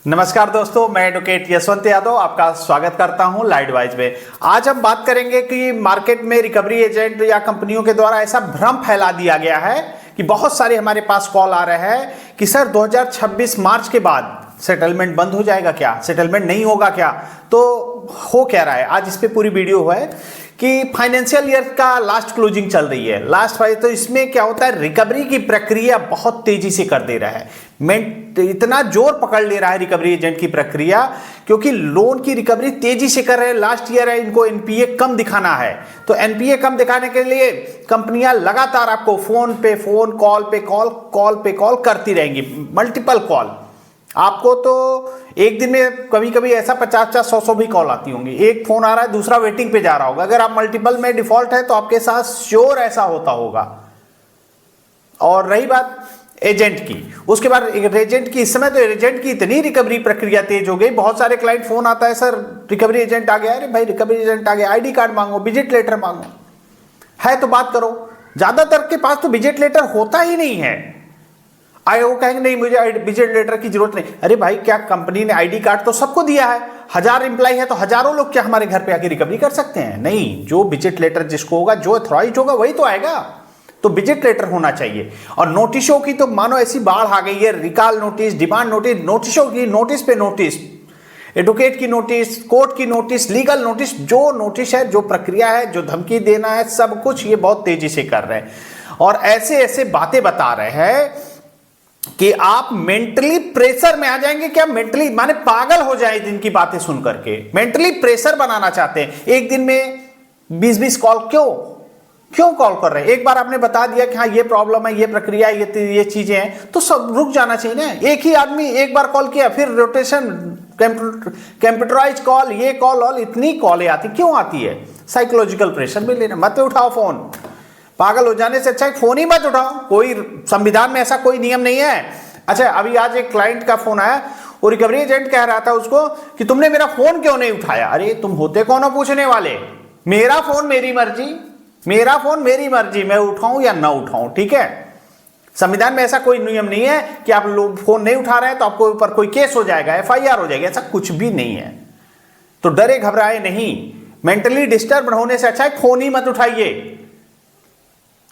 नमस्कार दोस्तों, मैं एडवोकेट यशवंत यादव आपका स्वागत करता हूं लाइटवाइज में। आज हम बात करेंगे कि मार्केट में रिकवरी एजेंट या कंपनियों के द्वारा ऐसा भ्रम फैला दिया गया है कि बहुत सारे हमारे पास कॉल आ रहे हैं कि सर 2026 मार्च के बाद सेटलमेंट बंद हो जाएगा क्या, सेटलमेंट नहीं होगा क्या। तो हो क्या रहा है, आज इस पे पूरी वीडियो है कि फाइनेंशियल ईयर का लास्ट क्लोजिंग चल रही है, लास्ट फाइल। तो इसमें क्या होता है, रिकवरी की प्रक्रिया बहुत तेजी से कर दे रहा है। इतना जोर पकड़ ले रहा है रिकवरी एजेंट की प्रक्रिया, क्योंकि लोन की रिकवरी तेजी से कर रहे हैं। लास्ट ईयर है, इनको एनपीए कम दिखाना है, तो एनपीए कम दिखाने के लिए कंपनियां लगातार आपको फोन पे फोन, कॉल पे कॉल करती रहेंगी, मल्टीपल कॉल। आपको तो एक दिन में कभी कभी ऐसा 50-50, 100 भी कॉल आती होंगी। एक फोन आ रहा है, दूसरा वेटिंग पे जा रहा होगा। अगर आप मल्टीपल में डिफॉल्ट है तो आपके साथ श्योर ऐसा होता होगा। और रही बात एजेंट की, उसके बाद एजेंट की, इस समय तो एजेंट की इतनी रिकवरी प्रक्रिया तेज हो गई, बहुत सारे क्लाइंट फोन आता है, सर रिकवरी एजेंट आ गया। अरे भाई रिकवरी एजेंट आ गया, आईडी कार्ड मांगो, विजिट लेटर मांगो, है तो बात करो। ज्यादातर के पास तो विजिट लेटर होता ही नहीं है। आए वो कहेंगे नहीं मुझे विजिट लेटर की जरूरत नहीं। अरे भाई, क्या कंपनी ने आईडी कार्ड तो सबको दिया है? 1000 एम्प्लॉय है तो हजारों लोग क्या हमारे घर पे आके रिकवरी कर सकते हैं? नहीं, जो विजिट लेटर जिसको होगा, जो अथॉराइज्ड होगा वही तो आएगा। तो विजिट लेटर होना चाहिए। और नोटिसों की तो मानो ऐसी बाढ़ आ गई है, रिकॉल नोटिस, डिमांड नोटिस, नोटिसों की नोटिस पे नोटिस, एडवोकेट की नोटिस, कोर्ट की नोटिस, लीगल नोटिस, जो नोटिस है, जो प्रक्रिया है, जो धमकी देना है, सब कुछ ये बहुत तेजी से कर रहे हैं। और ऐसे ऐसे बातें बता रहे हैं कि आप मेंटली प्रेशर में आ जाएंगे। क्या मेंटली माने पागल हो जाए जिनकी बातें सुन करके, मेंटली प्रेशर बनाना चाहते हैं। एक दिन में 20-20 कॉल क्यों कॉल कर रहे हैं? एक बार आपने बता दिया कि हाँ ये प्रॉब्लम है, ये प्रक्रिया है, ये चीजें हैं, तो सब रुक जाना चाहिए ना। एक ही आदमी एक बार कॉल किया, फिर रोटेशन, कंप्यूटराइज कॉल, ये कॉल और इतनी कॉलें आती क्यों आती है? साइकोलॉजिकल प्रेशर में लेना, मत उठाओ फोन। पागल हो जाने से अच्छा है फोन ही मत उठाओ। कोई संविधान में ऐसा कोई नियम नहीं है। अच्छा, अभी आज एक क्लाइंट का फोन आया, वो रिकवरी एजेंट कह रहा था उसको कि तुमने मेरा फोन क्यों नहीं उठाया। अरे तुम होते कौन हो पूछने वाले? मेरा फोन मेरी मर्जी, मेरा फोन मेरी मर्जी, मैं उठाऊं या ना उठाऊं, ठीक है। संविधान में ऐसा कोई नियम नहीं है कि आप लोग फोन नहीं उठा रहे हैं तो आपको ऊपर कोई केस हो जाएगा, एफआईआर हो जाएगी, ऐसा कुछ भी नहीं है। तो डरे घबराए नहीं, मेंटली डिस्टर्ब होने से अच्छा है फोन ही मत उठाइए।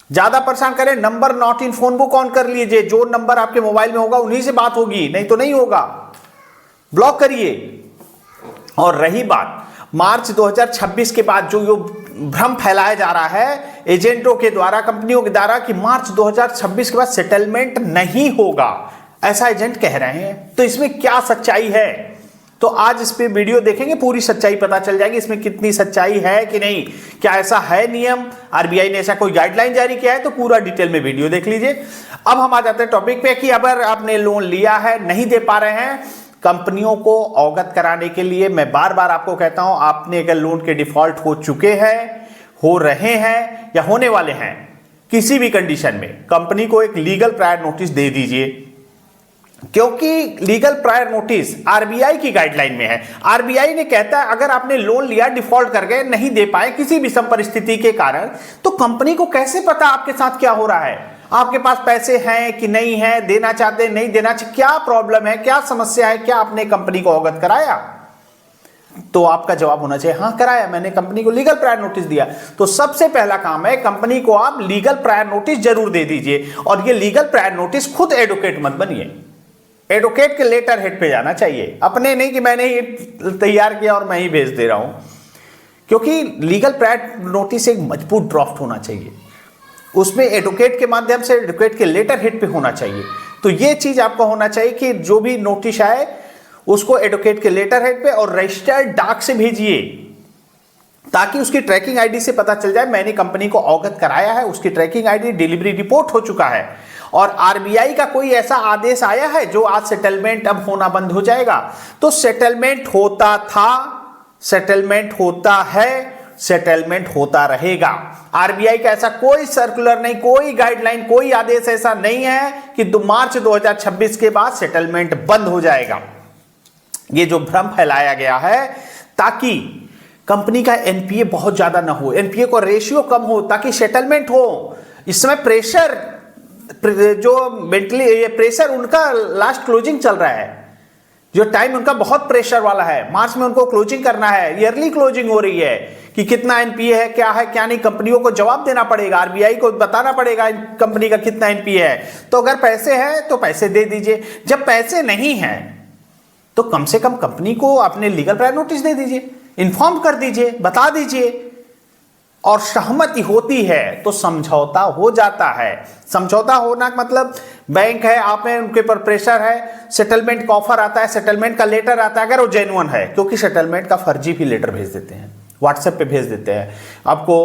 ज्यादा परेशान करें, number not in phone book on कर लीजिए। जो नंबर आपके मोबाइल में होगा उन्हीं से बात होगी, नहीं तो नहीं होगा। ब्लॉक करिए। और रही बात मार्च 2026 के बाद जो भ्रम फैलाया जा रहा है एजेंटों के द्वारा, कंपनियों के द्वारा, कि मार्च 2026 के बाद सेटलमेंट नहीं होगा, ऐसा एजेंट कह रहे हैं। तो इसमें क्या सच्चाई है? तो आज इस पे वीडियो देखेंगे, पूरी सच्चाई पता चल जाएगी इसमें कितनी सच्चाई है कि नहीं। क्या ऐसा है नियम, आरबीआई ने ऐसा कोई गाइडलाइन जारी किया है? तो पूरा डिटेल में वीडियो देख लीजिए। अब हम आ जाते हैं टॉपिक पे कि अगर आपने लोन लिया है, नहीं दे पा रहे हैं, कंपनियों को अवगत कराने के लिए मैं बार बार आपको कहता हूं, आपने अगर लोन के डिफॉल्ट हो चुके हैं, हो रहे हैं या होने वाले हैं, किसी भी कंडीशन में कंपनी को एक लीगल प्रायर नोटिस दे दीजिए। क्योंकि लीगल प्रायर नोटिस आरबीआई की गाइडलाइन में है। आरबीआई ने कहता है अगर आपने लोन लिया, डिफॉल्ट कर गए, नहीं दे पाए किसी विषम परिस्थिति के कारण, तो कंपनी को कैसे पता आपके साथ क्या हो रहा है? आपके पास पैसे हैं कि नहीं है, देना चाहते हैं, नहीं देना चाहते, क्या प्रॉब्लम है, क्या समस्या है, क्या आपने कंपनी को अवगत कराया? तो आपका जवाब होना चाहिए हाँ कराया, मैंने कंपनी को लीगल प्रायर नोटिस दिया। तो सबसे पहला काम है, कंपनी को आप लीगल प्रायर नोटिस जरूर दे दीजिए। और ये लीगल प्रायर नोटिस खुद एडवोकेट मत बनिए, एडवोकेट के लेटर हेड पे जाना चाहिए, अपने नहीं कि मैंने ही तैयार किया और मैं ही भेज दे रहा हूं। क्योंकि लीगल प्रायर नोटिस एक मजबूत ड्राफ्ट होना चाहिए, उसमें एडवोकेट के माध्यम से, एडवोकेट के लेटर हेड पे होना चाहिए। तो ये चीज आपको होना चाहिए कि जो भी नोटिस आए उसको एडवोकेट के लेटर हेड पे और रजिस्टर्ड डाक से भेजिए, ताकि उसकी ट्रैकिंग आईडी से पता चल जाए मैंने कंपनी को अवगत कराया है, उसकी ट्रैकिंग आईडी, डिलीवरी रिपोर्ट हो चुका है। और आरबीआई का कोई ऐसा आदेश आया है जो आज सेटलमेंट अब होना बंद हो जाएगा? तो सेटलमेंट होता था, सेटलमेंट होता है, सेटलमेंट होता रहेगा। आरबीआई का ऐसा कोई सर्कुलर नहीं, कोई गाइडलाइन, कोई आदेश ऐसा नहीं है कि मार्च 2026 के बाद सेटलमेंट बंद हो जाएगा। ये जो भ्रम फैलाया गया है ताकि कंपनी का एनपीए बहुत ज्यादा ना हो, एनपीए का रेशियो कम हो, ताकि सेटलमेंट हो। इस समय प्रेशर, जो मेंटली ये प्रेशर, उनका लास्ट क्लोजिंग चल रहा है, जो टाइम उनका बहुत प्रेशर वाला है, मार्च में उनको क्लोजिंग करना है, ईयरली क्लोजिंग हो रही है कि कितना एनपीए है, क्या नहीं, कंपनियों को जवाब देना पड़ेगा, आरबीआई को बताना पड़ेगा कंपनी का कितना एनपीए है। तो अगर पैसे हैं तो पैसे दे दीजिए, जब पैसे नहीं हैं तो कम से कम कंपनी को आपने लीगल प्रायर नोटिस दे दीजिए, इन्फॉर्म कर दीजिए, बता दीजिए, और सहमति होती है तो समझौता हो जाता है। समझौता होना मतलब बैंक है, आप में उनके ऊपर प्रेशर है, सेटलमेंट का ऑफर आता है, सेटलमेंट का लेटर आता है, अगर वो जेन्युइन है, क्योंकि सेटलमेंट का फर्जी भी लेटर भेज देते हैं, व्हाट्सएप पे भेज देते हैं, आपको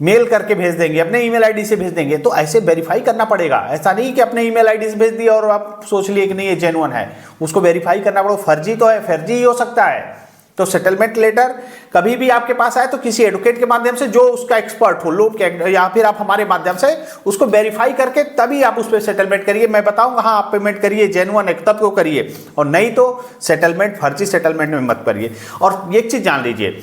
मेल करके भेज देंगे, अपने ईमेल आईडी से भेज देंगे, तो ऐसे वेरीफाई करना पड़ेगा। ऐसा नहीं कि अपने ईमेल आईडी से भेज दिया और आप सोच लिए कि नहीं ये जेन्युइन है, उसको वेरीफाई करना पड़ेगा, फर्जी तो है, फर्जी ही हो सकता है। तो सेटलमेंट लेटर कभी भी आपके पास आए तो किसी एडवोकेट के माध्यम से, जो उसका एक्सपर्ट हो, लोन के, या फिर आप हमारे माध्यम से उसको वेरीफाई करके तभी आप उस पर सेटलमेंट करिए। मैं बताऊंगा हाँ आप पेमेंट करिए, जेन्युइन है तब को करिए, और नहीं तो सेटलमेंट, फर्जी सेटलमेंट में मत करिए। और एक चीज जान लीजिए,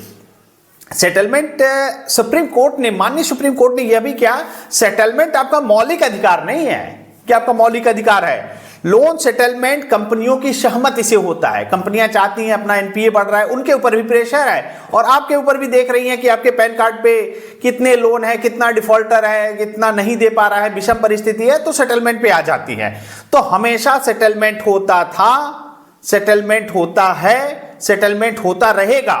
सेटलमेंट सुप्रीम कोर्ट ने, माननीय सुप्रीम कोर्ट ने यह भी किया, सेटलमेंट आपका मौलिक अधिकार नहीं है। क्या आपका मौलिक अधिकार है? लोन सेटलमेंट कंपनियों की सहमति से होता है। कंपनियां चाहती हैं, अपना एनपीए बढ़ रहा है, उनके ऊपर भी प्रेशर है, और आपके ऊपर भी देख रही हैं कि आपके पैन कार्ड पे कितने लोन है, कितना डिफॉल्टर है, कितना नहीं दे पा रहा है, विषम परिस्थिति है, तो सेटलमेंट पे आ जाती है। तो हमेशा सेटलमेंट होता था, सेटलमेंट होता है, सेटलमेंट होता रहेगा।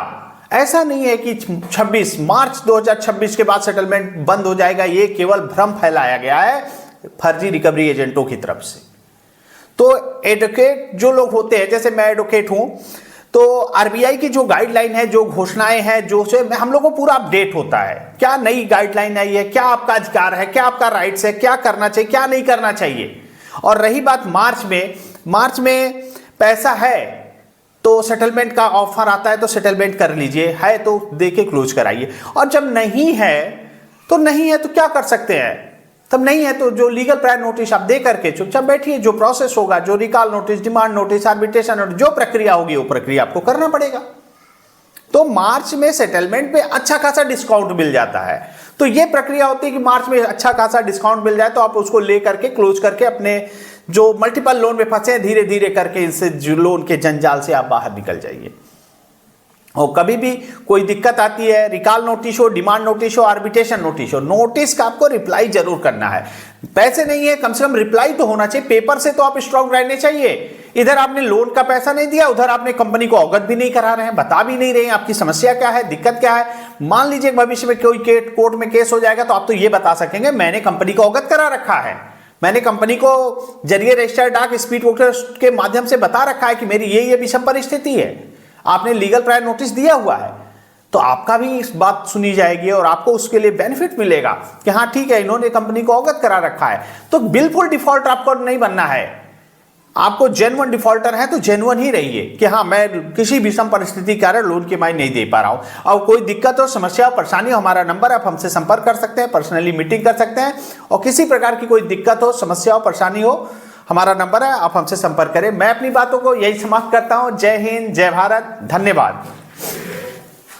ऐसा नहीं है कि 26 मार्च 2026 के बाद सेटलमेंट बंद हो जाएगा, ये केवल भ्रम फैलाया गया है फर्जी रिकवरी एजेंटों की तरफ से। तो एडवोकेट जो लोग होते हैं, जैसे मैं एडवोकेट हूं, तो आरबीआई की जो गाइडलाइन है, जो घोषणाएं हैं, जो से हम लोगों को पूरा अपडेट होता है, क्या नई गाइडलाइन आई है, क्या आपका अधिकार है, क्या आपका राइट्स है, क्या करना चाहिए, क्या नहीं करना चाहिए। और रही बात मार्च में पैसा है तो सेटलमेंट का ऑफर आता है तो सेटलमेंट कर लीजिए, है तो देके क्लोज कराइए, और जब नहीं है तो क्या कर सकते हैं? तब नहीं है तो जो लीगल प्रायर नोटिस आप दे करके चुपचाप बैठिए, जो प्रोसेस होगा, जो recall notice, demand notice, arbitration notice, जो प्रक्रिया होगी वो प्रक्रिया आपको करना पड़ेगा। तो मार्च में सेटलमेंट पे अच्छा खासा डिस्काउंट मिल जाता है। तो ये प्रक्रिया होती है कि मार्च में अच्छा खासा डिस्काउंट मिल जाए तो आप उसको ले करके क्लोज करके अपने जो मल्टीपल लोन में फंसे धीरे धीरे करके इससे लोन के जंजाल से आप बाहर निकल जाइए। और कभी भी कोई दिक्कत आती है, रिकॉल नोटिस हो, डिमांड नोटिस हो, आर्बिट्रेशन नोटिस हो, नोटिस का आपको रिप्लाई जरूर करना है। पैसे नहीं है, कम से कम रिप्लाई तो होना चाहिए, पेपर से तो आप स्ट्रांग रहने चाहिए। इधर आपने लोन का पैसा नहीं दिया, उधर आपने कंपनी को अवगत भी नहीं करा रहे हैं, बता भी नहीं रहे हैं आपकी समस्या क्या है, दिक्कत क्या है। मान लीजिए भविष्य में कोई कोर्ट में केस हो जाएगा तो आप तो ये बता सकेंगे मैंने कंपनी को अवगत करा रखा है, मैंने कंपनी को जरिए रजिस्टर्ड डाक स्पीड पोस्ट के माध्यम से बता रखा है कि मेरी ये विषम परिस्थिति है, आपने लीगल प्रायर नोटिस दिया हुआ है, तो आपका भी इस बात सुनी जाएगी और आपको उसके लिए बेनिफिट मिलेगा कि हाँ ठीक है इन्होंने कंपनी को अवगत करा रखा है। तो बिल्कुल डिफॉल्टर आपको नहीं बनना है, आपको जेन्युइन डिफॉल्टर है तो जेन्युइन ही रहिए कि हाँ मैं किसी विषम परिस्थिति के कारण लोन की नहीं दे पा रहा हूं। और कोई दिक्कत हो, समस्या हो, परेशानी हो, हमारा नंबर आप हमसे संपर्क कर सकते हैं, पर्सनली मीटिंग कर सकते हैं। और किसी प्रकार की कोई दिक्कत हो, समस्या हो, परेशानी हो, हमारा नंबर है, आप हमसे संपर्क करें। मैं अपनी बातों को यही समाप्त करता हूं। जय हिंद, जय भारत, धन्यवाद।